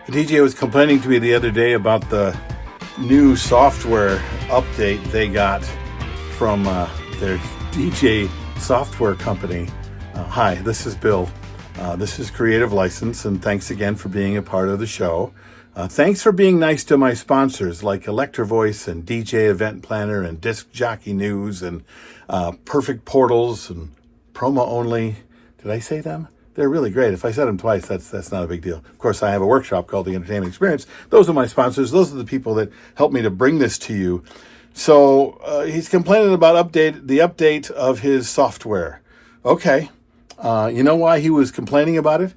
The DJ was complaining to me the other day about the new software update they got from their DJ software company. Hi, this is Bill. This is Creative License, and thanks again for being a part of the show. Thanks for being nice to my sponsors like Electro Voice and DJ Event Planner and Disc Jockey News and Perfect Portals and Promo Only. Did I say them? They're really great. If I said them twice, that's not a big deal. Of course, I have a workshop called The Entertainment Experience. Those are my sponsors. Those are the people that help me to bring this to you. So he's complaining about the update of his software. Okay. You know why he was complaining about it?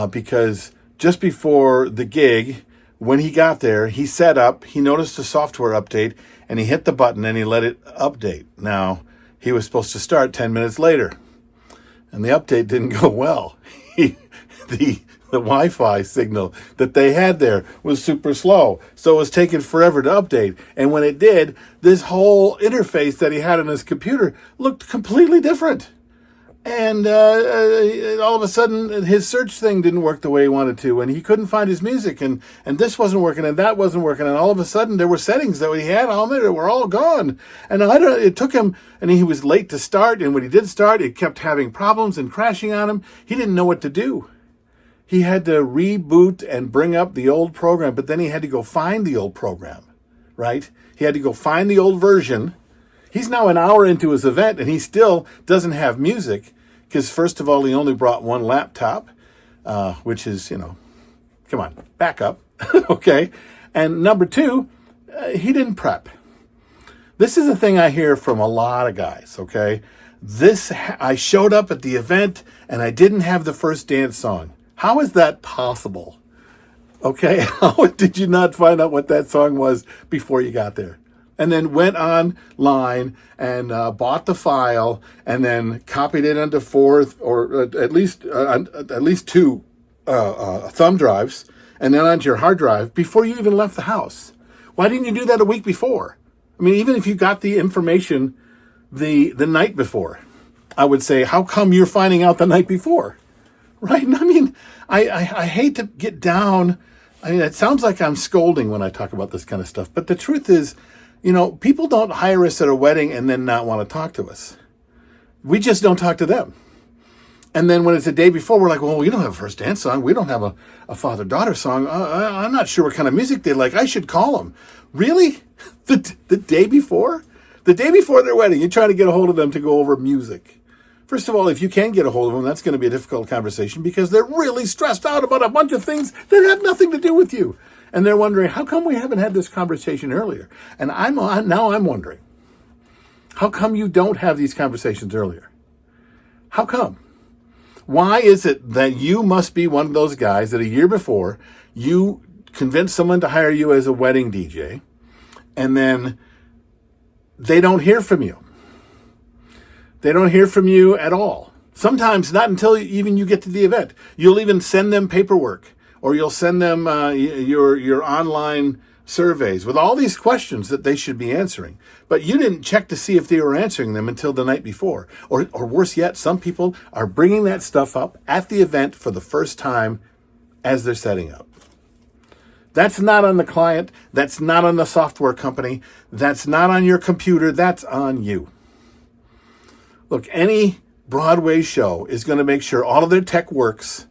Because just before the gig, when he got there, he set up, he noticed the software update, and he hit the button and he let it update. Now, he was supposed to start 10 minutes later. And the update didn't go well. The Wi-Fi signal that they had there was super slow. So it was taking forever to update. And when it did, this whole interface that he had on his computer looked completely different. And all of a sudden, his search thing didn't work the way he wanted to, and he couldn't find his music, and this wasn't working, and that wasn't working, and all of a sudden, there were settings that he had on there that were all gone. And it took him, and he was late to start, and when he did start, it kept having problems and crashing on him. He didn't know what to do. He had to reboot and bring up the old program, but then he had to go find the old program, right? He had to go find the old version. He's now an hour into his event, and he still doesn't have music because, first of all, he only brought one laptop, which is, come on, back up, okay? And number two, he didn't prep. This is a thing I hear from a lot of guys, okay? I showed up at the event, and I didn't have the first dance song. How is that possible? Okay, how did you not find out what that song was before you got there? And then went online and bought the file and then copied it onto at least two thumb drives and then onto your hard drive before you even left the house. Why didn't you do that a week before? I mean, even if you got the information the night before, I would say, how come you're finding out the night before? Right? I mean, I hate to get down. I mean, it sounds like I'm scolding when I talk about this kind of stuff, but the truth is, people don't hire us at a wedding and then not want to talk to us. We just don't talk to them. And then when it's the day before, we're like, well, we don't have a first dance song. We don't have a father-daughter song. I'm not sure what kind of music they like. I should call them. Really? The day before? The day before their wedding, you're trying to get a hold of them to go over music. First of all, if you can get a hold of them, that's going to be a difficult conversation because they're really stressed out about a bunch of things that have nothing to do with you. And they're wondering, how come we haven't had this conversation earlier? And I'm wondering, how come you don't have these conversations earlier? How come? Why is it that you must be one of those guys that a year before you convince someone to hire you as a wedding DJ, and then they don't hear from you? They don't hear from you at all. Sometimes not until even you get to the event. You'll even send them paperwork. Or you'll send them your online surveys with all these questions that they should be answering. But you didn't check to see if they were answering them until the night before. Or worse yet, some people are bringing that stuff up at the event for the first time as they're setting up. That's not on the client. That's not on the software company. That's not on your computer. That's on you. Look, any Broadway show is going to make sure all of their tech works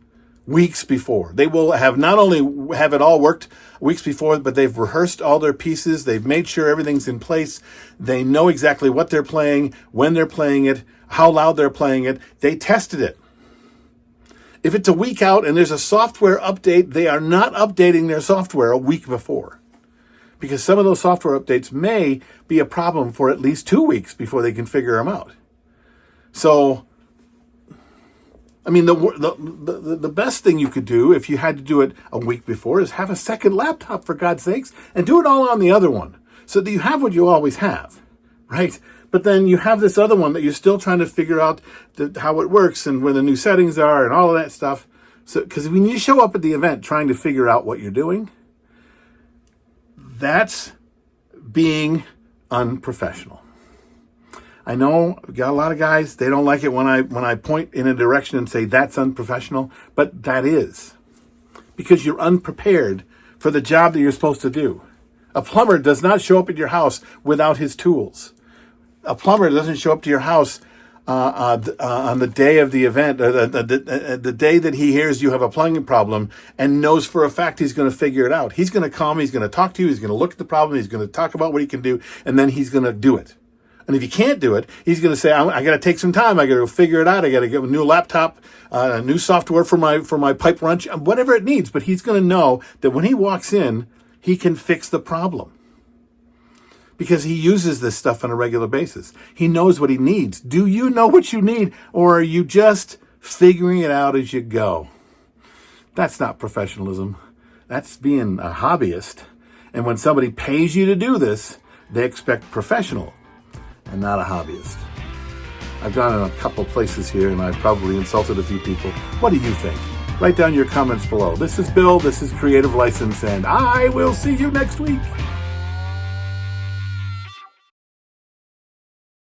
weeks before. They will have not only have it all worked weeks before, but they've rehearsed all their pieces. They've made sure everything's in place. They know exactly what they're playing, when they're playing it, how loud they're playing it. They tested it. If it's a week out and there's a software update, they are not updating their software a week before. Because some of those software updates may be a problem for at least 2 weeks before they can figure them out. So, I mean, the best thing you could do if you had to do it a week before is have a second laptop, for God's sakes, and do it all on the other one so that you have what you always have, right? But then you have this other one that you're still trying to figure out how it works and where the new settings are and all of that stuff. So, because when you show up at the event trying to figure out what you're doing, that's being unprofessional. I know we got a lot of guys, they don't like it when I point in a direction and say that's unprofessional, but that is. because you're unprepared for the job that you're supposed to do. A plumber does not show up at your house without his tools. A plumber doesn't show up to your house on the day of the event, or the day that he hears you have a plumbing problem and knows for a fact he's going to figure it out. He's going to come, he's going to talk to you, he's going to look at the problem, he's going to talk about what he can do, and then he's going to do it. And if he can't do it, he's going to say, I got to take some time. I got to figure it out. I got to get a new laptop, new software for my pipe wrench, whatever it needs. But he's going to know that when he walks in, he can fix the problem, because he uses this stuff on a regular basis. He knows what he needs. Do you know what you need, or are you just figuring it out as you go? That's not professionalism. That's being a hobbyist. And when somebody pays you to do this, they expect professional and not a hobbyist. I've gone in a couple places here and I've probably insulted a few people. What do you think? Write down your comments below. This is Bill, this is Creative License, and I will see you next week.